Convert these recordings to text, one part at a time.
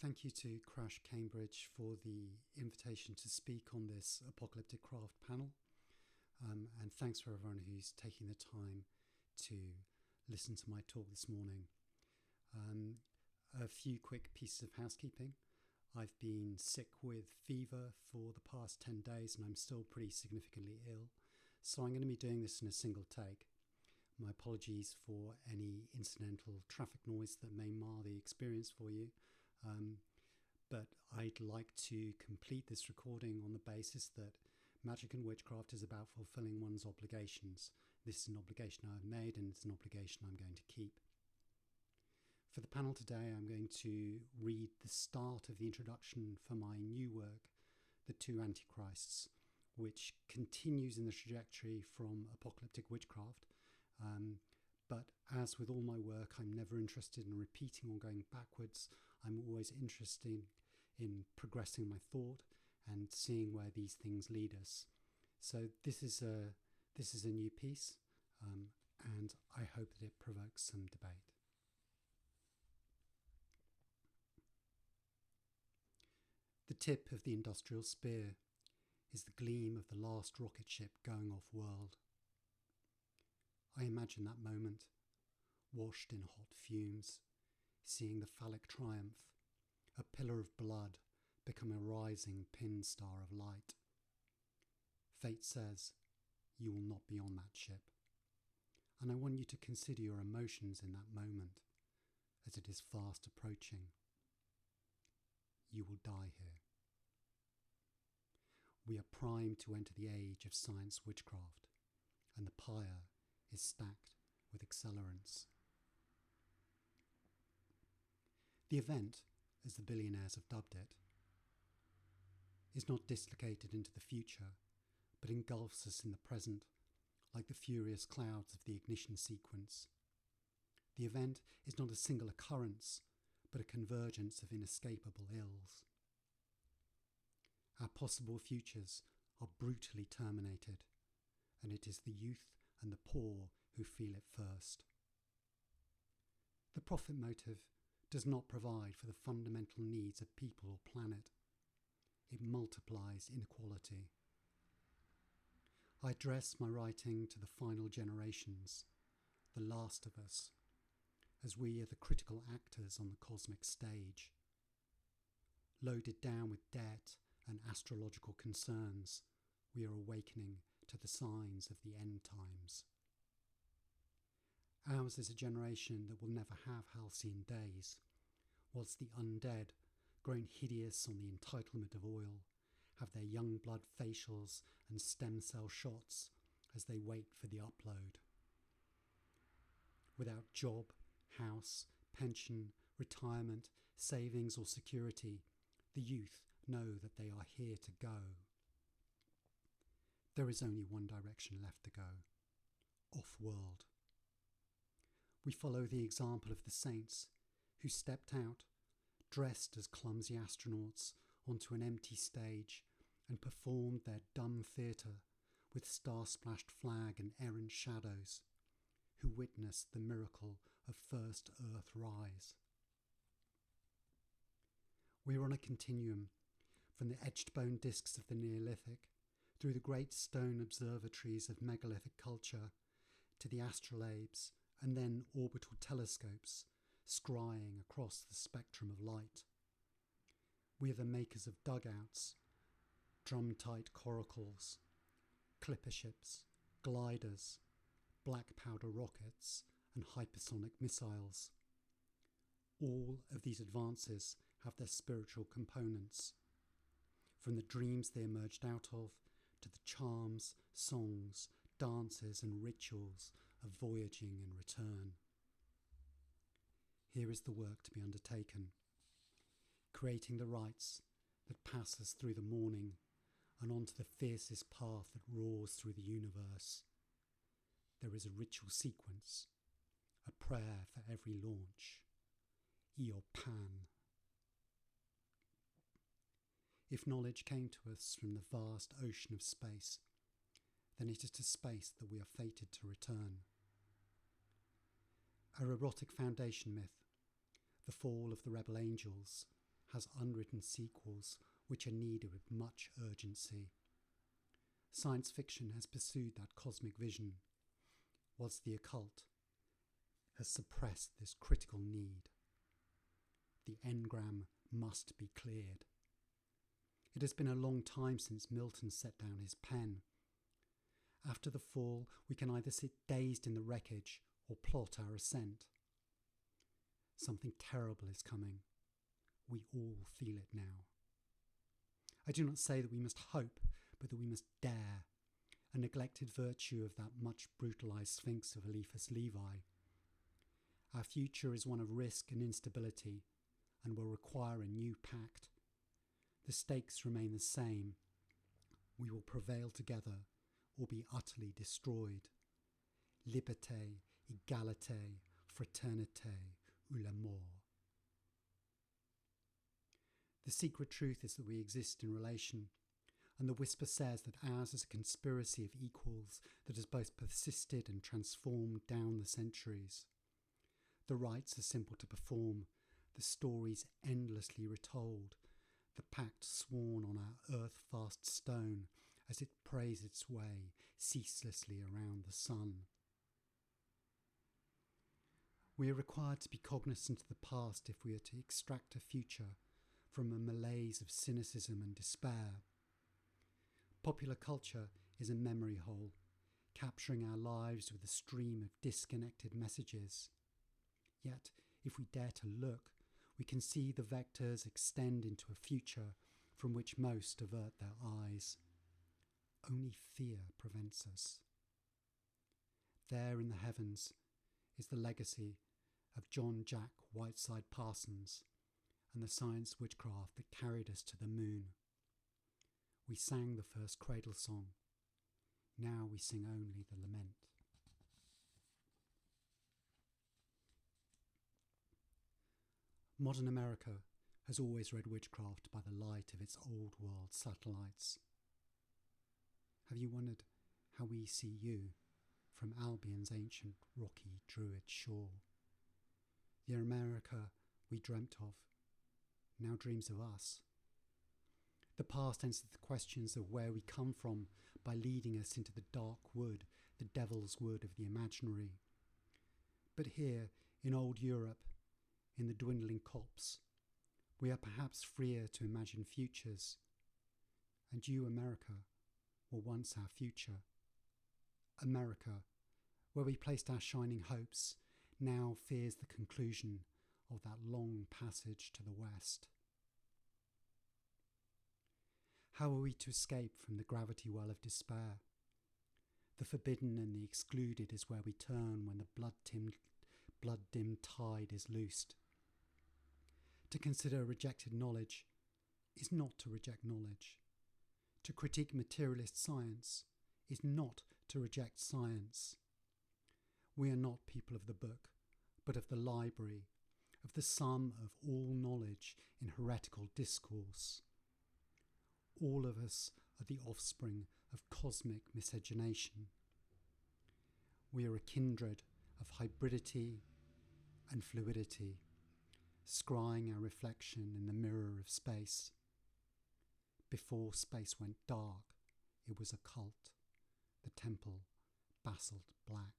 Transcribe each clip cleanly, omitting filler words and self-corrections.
Thank you to CRASSH Cambridge for the invitation to speak on this Apocalyptic Craft panel. And thanks for everyone who's taking the time to listen to my talk this morning. A few quick pieces of housekeeping. I've been sick with fever for the past 10 days and I'm still pretty significantly ill. So I'm going to be doing this in a single take. My apologies for any incidental traffic noise that may mar the experience for you. But I'd like to complete this recording on the basis that magic and witchcraft is about fulfilling one's obligations. This is an obligation I've made and it's an obligation I'm going to keep. For the panel today, I'm going to read the start of the introduction for my new work, The Two Antichrists, which continues in the trajectory from Apocalyptic Witchcraft. But as with all my work, I'm never interested in repeating or going backwards. I'm always interested in progressing my thought and seeing where these things lead us. So this is a new piece, and I hope that it provokes some debate. The tip of the industrial spear is the gleam of the last rocket ship going off-world. I imagine that moment, washed in hot fumes, seeing the phallic triumph, a pillar of blood become a rising pin star of light. Fate says, you will not be on that ship. And I want you to consider your emotions in that moment, as it is fast approaching. You will die here. We are primed to enter the age of science witchcraft, and the pyre is stacked with accelerants. The event, as the billionaires have dubbed it, is not dislocated into the future, but engulfs us in the present, like the furious clouds of the ignition sequence. The event is not a single occurrence, but a convergence of inescapable ills. Our possible futures are brutally terminated, and it is the youth and the poor who feel it first. The profit motive does not provide for the fundamental needs of people or planet. It multiplies inequality. I address my writing to the final generations, the last of us, as we are the critical actors on the cosmic stage. Loaded down with debt and astrological concerns, we are awakening to the signs of the end times. Ours is a generation that will never have halcyon days, whilst the undead, grown hideous on the entitlement of oil, have their young blood facials and stem cell shots as they wait for the upload. Without job, house, pension, retirement, savings or security, the youth know that they are here to go. There is only one direction left to go, off-world. We follow the example of the saints who stepped out, dressed as clumsy astronauts, onto an empty stage and performed their dumb theatre with star-splashed flag and errant shadows, who witnessed the miracle of first Earth rise. We are on a continuum from the etched bone discs of the Neolithic through the great stone observatories of megalithic culture to the astrolabes and then orbital telescopes scrying across the spectrum of light. We are the makers of dugouts, drum-tight coracles, clipper ships, gliders, black powder rockets and hypersonic missiles. All of these advances have their spiritual components, from the dreams they emerged out of to the charms, songs, dances and rituals of voyaging and return. Here is the work to be undertaken, creating the rites that pass us through the morning and onto the fiercest path that roars through the universe. There is a ritual sequence, a prayer for every launch. Io Pan. If knowledge came to us from the vast ocean of space, then it is to space that we are fated to return. A erotic foundation myth, the fall of the rebel angels, has unwritten sequels which are needed with much urgency. Science fiction has pursued that cosmic vision, whilst the occult has suppressed this critical need. The engram must be cleared. It has been a long time since Milton set down his pen. After the fall, we can either sit dazed in the wreckage or plot our ascent. Something terrible is coming. We all feel it now. I do not say that we must hope, but that we must dare, a neglected virtue of that much brutalised sphinx of Eliphas Levi. Our future is one of risk and instability, and will require a new pact. The stakes remain the same. We will prevail together or be utterly destroyed. Liberté, égalité, fraternité, ou la mort. The secret truth is that we exist in relation, and the whisper says that ours is a conspiracy of equals that has both persisted and transformed down the centuries. The rites are simple to perform, the stories endlessly retold, the pact sworn on our earth-fast stone as it prays its way ceaselessly around the sun. We are required to be cognizant of the past if we are to extract a future from a malaise of cynicism and despair. Popular culture is a memory hole, capturing our lives with a stream of disconnected messages. Yet, if we dare to look, we can see the vectors extend into a future from which most avert their eyes. Only fear prevents us. There in the heavens is the legacy of John Jack Whiteside Parsons and the science witchcraft that carried us to the moon. We sang the first cradle song. Now we sing only the lament. Modern America has always read witchcraft by the light of its old world satellites. Have you wondered how we see you from Albion's ancient rocky druid shore? The America we dreamt of now dreams of us. The past answers the questions of where we come from by leading us into the dark wood, the devil's wood of the imaginary. But here, in old Europe, in the dwindling copse, we are perhaps freer to imagine futures. And you, America, were once our future. America, where we placed our shining hopes, now fears the conclusion of that long passage to the west. How are we to escape from the gravity well of despair? The forbidden and the excluded is where we turn when the blood-dimmed tide is loosed. To consider rejected knowledge is not to reject knowledge. To critique materialist science is not to reject science. We are not people of the book, but of the library, of the sum of all knowledge in heretical discourse. All of us are the offspring of cosmic miscegenation. We are a kindred of hybridity and fluidity, scrying our reflection in the mirror of space. Before space went dark, it was a cult, the temple basalt black.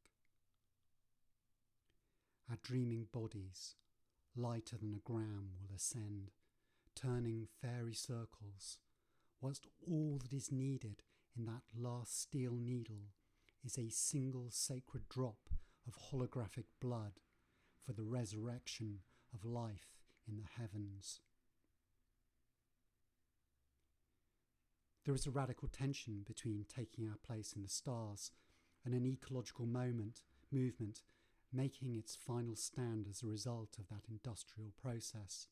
Our dreaming bodies, lighter than a gram, will ascend, turning fairy circles, whilst all that is needed in that last steel needle is a single sacred drop of holographic blood for the resurrection of life in the heavens. There is a radical tension between taking our place in the stars and an ecological movement making its final stand as a result of that industrial process.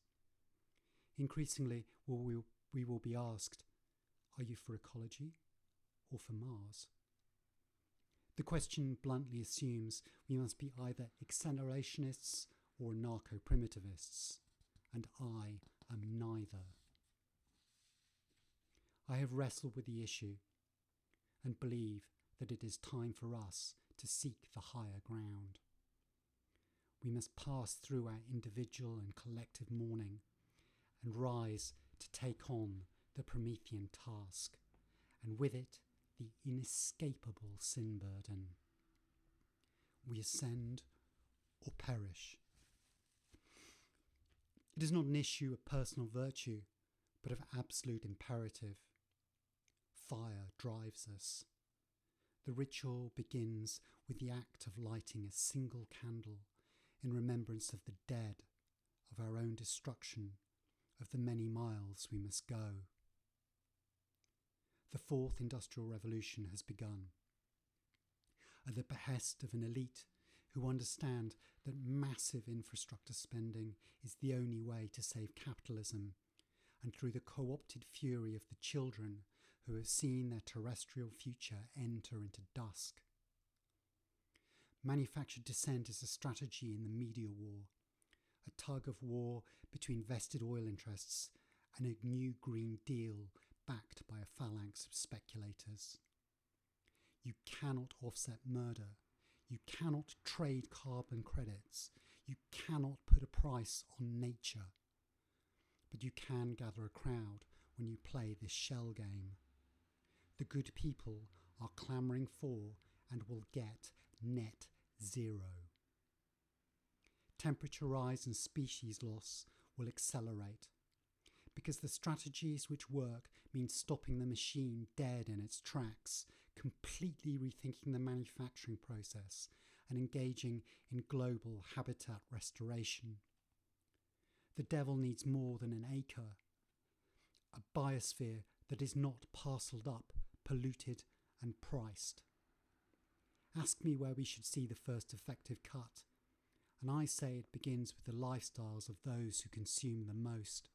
Increasingly, we will be asked, are you for ecology or for Mars? The question bluntly assumes we must be either accelerationists or anarcho-primitivists, and I am neither. I have wrestled with the issue and believe that it is time for us to seek the higher ground. We must pass through our individual and collective mourning and rise to take on the Promethean task, and with it the inescapable sin burden. We ascend or perish. It is not an issue of personal virtue, but of absolute imperative. Fire drives us. The ritual begins with the act of lighting a single candle in remembrance of the dead, of our own destruction, of the many miles we must go. The fourth industrial revolution has begun. At the behest of an elite who understand that massive infrastructure spending is the only way to save capitalism, and through the co-opted fury of the children who have seen their terrestrial future enter into dusk. Manufactured dissent is a strategy in the media war, a tug of war between vested oil interests and a new Green Deal backed by a phalanx of speculators. You cannot offset murder. You cannot trade carbon credits. You cannot put a price on nature. But you can gather a crowd when you play this shell game. The good people are clamouring for and will get net zero. Temperature rise and species loss will accelerate, because the strategies which work mean stopping the machine dead in its tracks, completely rethinking the manufacturing process, and engaging in global habitat restoration. The devil needs more than an acre, a biosphere that is not parcelled up, polluted and priced. Ask me where we should see the first effective cut, and I say it begins with the lifestyles of those who consume the most.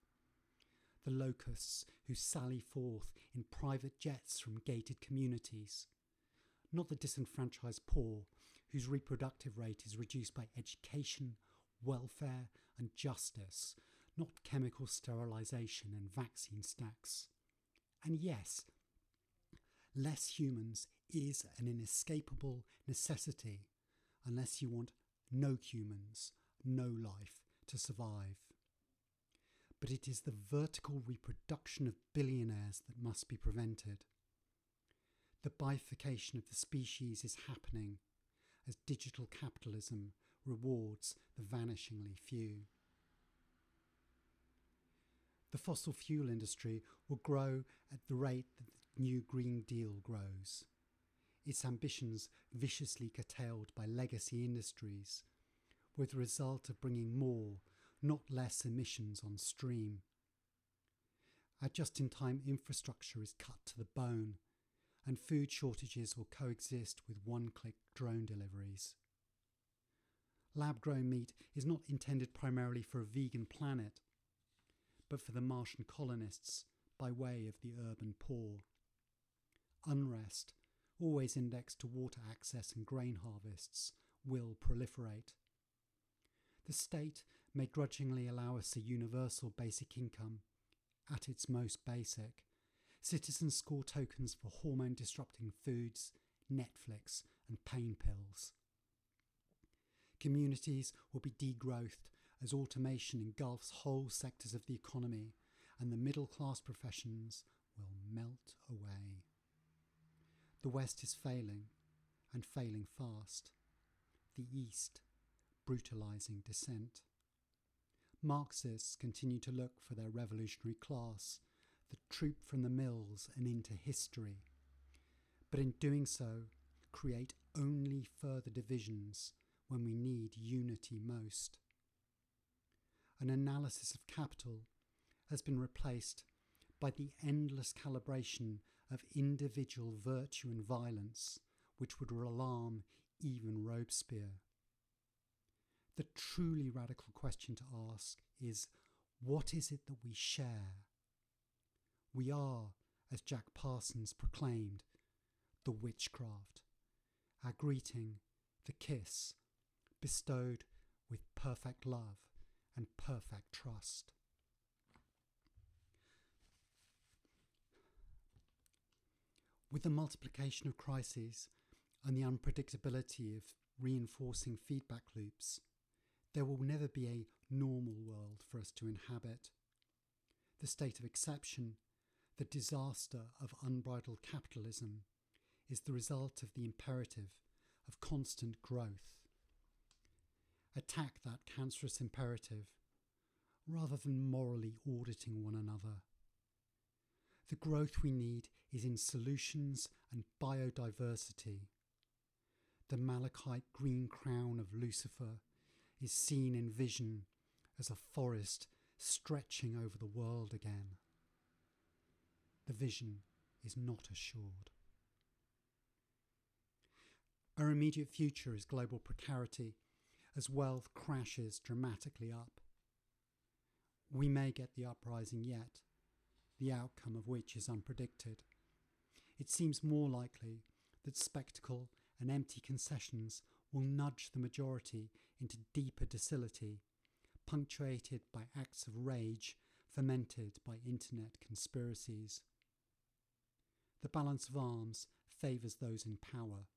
The locusts who sally forth in private jets from gated communities, not the disenfranchised poor whose reproductive rate is reduced by education, welfare and justice, not chemical sterilisation and vaccine stacks. And yes, less humans is an inescapable necessity unless you want no humans, no life to survive. But it is the vertical reproduction of billionaires that must be prevented. The bifurcation of the species is happening as digital capitalism rewards the vanishingly few. The fossil fuel industry will grow at the rate that the new Green Deal grows, its ambitions viciously curtailed by legacy industries, with the result of bringing more, not less emissions on stream. Our just-in-time infrastructure is cut to the bone, and food shortages will coexist with one-click drone deliveries. Lab-grown meat is not intended primarily for a vegan planet, but for the Martian colonists by way of the urban poor. Unrest, always indexed to water access and grain harvests, will proliferate. The state may grudgingly allow us a universal basic income, at its most basic. Citizens score tokens for hormone-disrupting foods, Netflix and pain pills. Communities will be degrowthed as automation engulfs whole sectors of the economy, and the middle-class professions will melt away. The West is failing, and failing fast. The East, brutalising dissent. Marxists continue to look for their revolutionary class, the troop from the mills and into history, but in doing so, create only further divisions when we need unity most. An analysis of capital has been replaced by the endless calibration of individual virtue and violence, which would alarm even Robespierre. The truly radical question to ask is, what is it that we share? We are, as Jack Parsons proclaimed, the witchcraft, our greeting, the kiss, bestowed with perfect love and perfect trust. With the multiplication of crises and the unpredictability of reinforcing feedback loops, there will never be a normal world for us to inhabit. the state of exception, the disaster of unbridled capitalism, is the result of the imperative of constant growth. Attack that cancerous imperative rather than morally auditing one another. The growth we need is in solutions and biodiversity. The malachite green crown of Lucifer is seen in vision as a forest stretching over the world again. The vision is not assured. Our immediate future is global precarity as wealth crashes dramatically up. We may get the uprising yet, the outcome of which is unpredicted. It seems more likely that spectacle and empty concessions will nudge the majority into deeper docility, punctuated by acts of rage fermented by internet conspiracies. The balance of arms favours those in power,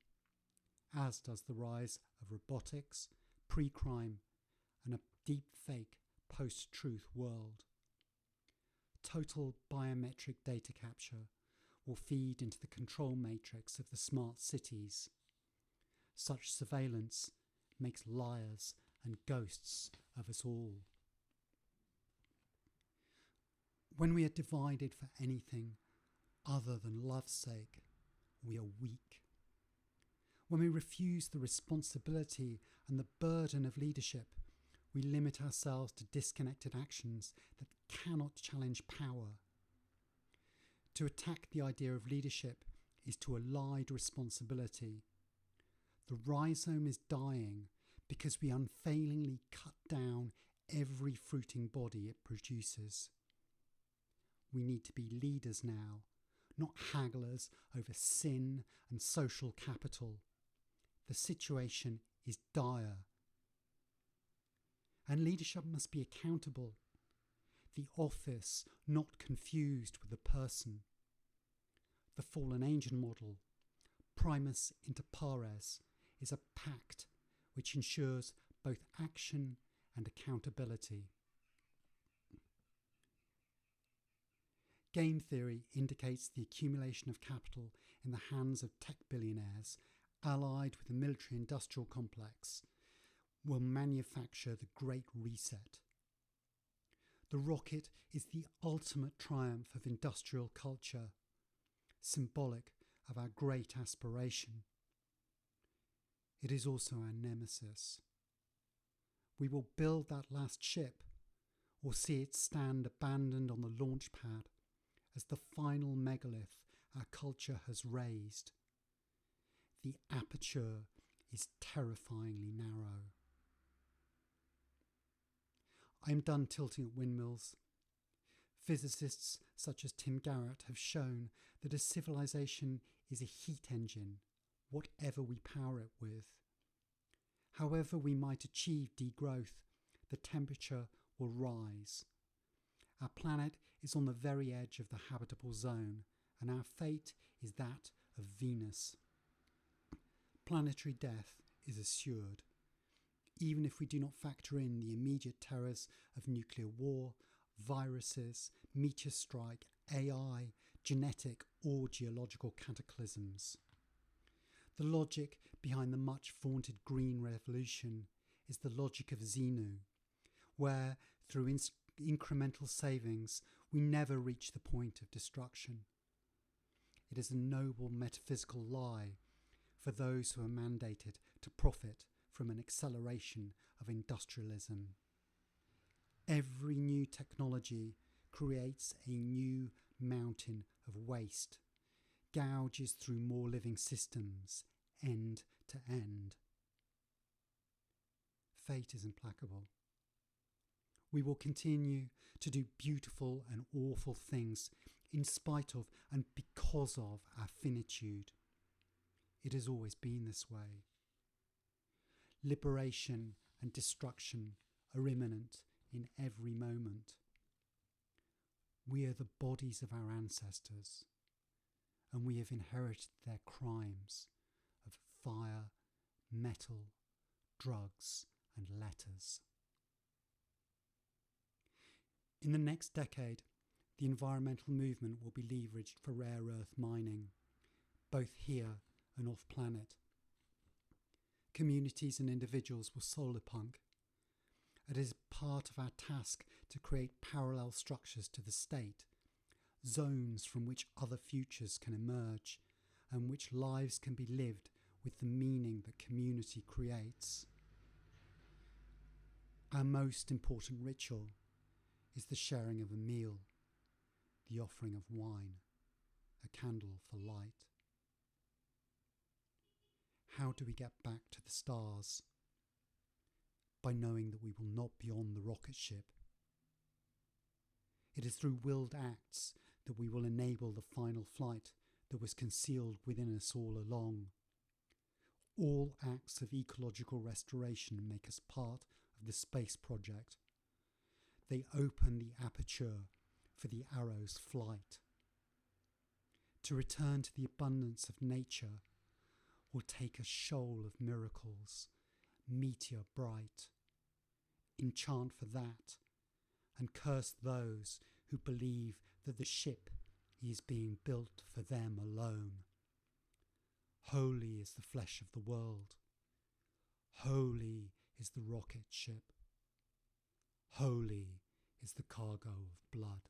as does the rise of robotics, pre-crime, and a deep-fake post-truth world. Total biometric data capture will feed into the control matrix of the smart cities. Such surveillance makes liars and ghosts of us all. When we are divided for anything other than love's sake, we are weak. When we refuse the responsibility and the burden of leadership, we limit ourselves to disconnected actions that cannot challenge power. To attack the idea of leadership is to elide responsibility. The rhizome is dying because we unfailingly cut down every fruiting body it produces. We need to be leaders now, not hagglers over sin and social capital. The situation is dire. And leadership must be accountable. The office not confused with the person. The fallen angel model, primus inter pares, is a pact which ensures both action and accountability. Game theory indicates the accumulation of capital in the hands of tech billionaires, allied with the military-industrial complex, will manufacture the Great Reset. The rocket is the ultimate triumph of industrial culture, symbolic of our great aspiration. It is also our nemesis. We will build that last ship, or see it stand abandoned on the launch pad as the final megalith our culture has raised. The aperture is terrifyingly narrow. I am done tilting at windmills. Physicists such as Tim Garrett have shown that a civilization is a heat engine, whatever we power it with. However we might achieve degrowth, the temperature will rise. Our planet is on the very edge of the habitable zone, and our fate is that of Venus. Planetary death is assured, even if we do not factor in the immediate terrors of nuclear war, viruses, meteor strike, AI, genetic or geological cataclysms. The logic behind the much vaunted Green Revolution is the logic of Xenu, where, through incremental savings, we never reach the point of destruction. It is a noble metaphysical lie for those who are mandated to profit from an acceleration of industrialism. Every new technology creates a new mountain of waste, gouges through more living systems, end to end. Fate is implacable. We will continue to do beautiful and awful things in spite of and because of our finitude. It has always been this way. Liberation and destruction are imminent in every moment. We are the bodies of our ancestors, and we have inherited their crimes of fire, metal, drugs, and letters. In the next decade, The environmental movement will be leveraged for rare earth mining, both here and off planet. Communities and individuals will solar punk. It is part of our task to create parallel structures to the state, zones from which other futures can emerge and which lives can be lived with the meaning that community creates. Our most important ritual is the sharing of a meal, the offering of wine, a candle for light. How do we get back to the stars? By knowing that we will not be on the rocket ship. It is through willed acts that we will enable the final flight that was concealed within us all along. All acts of ecological restoration make us part of the space project. They open the aperture for the arrow's flight. To return to the abundance of nature will take a shoal of miracles, meteor bright. Enchant for that, and curse those who believe that the ship is being built for them alone. Holy is the flesh of the world. Holy is the rocket ship. Holy is the cargo of blood.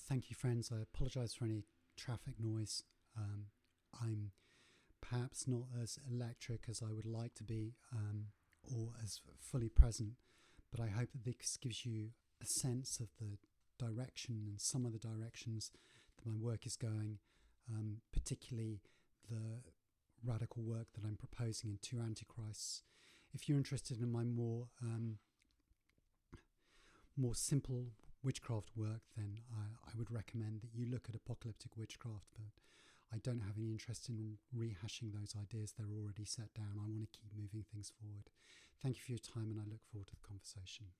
Thank you, friends. I apologise for any traffic noise. I'm perhaps not as electric as I would like to be, or as fully present, but I hope that this gives you a sense of the direction and some of the directions that my work is going, particularly the radical work that I'm proposing in Two Antichrists. If you're interested in my more simple witchcraft work, then I would recommend that you look at Apocalyptic Witchcraft, but I don't have any interest in rehashing those ideas. They're already set down. I want to keep moving things forward. Thank you for your time, and I look forward to the conversation.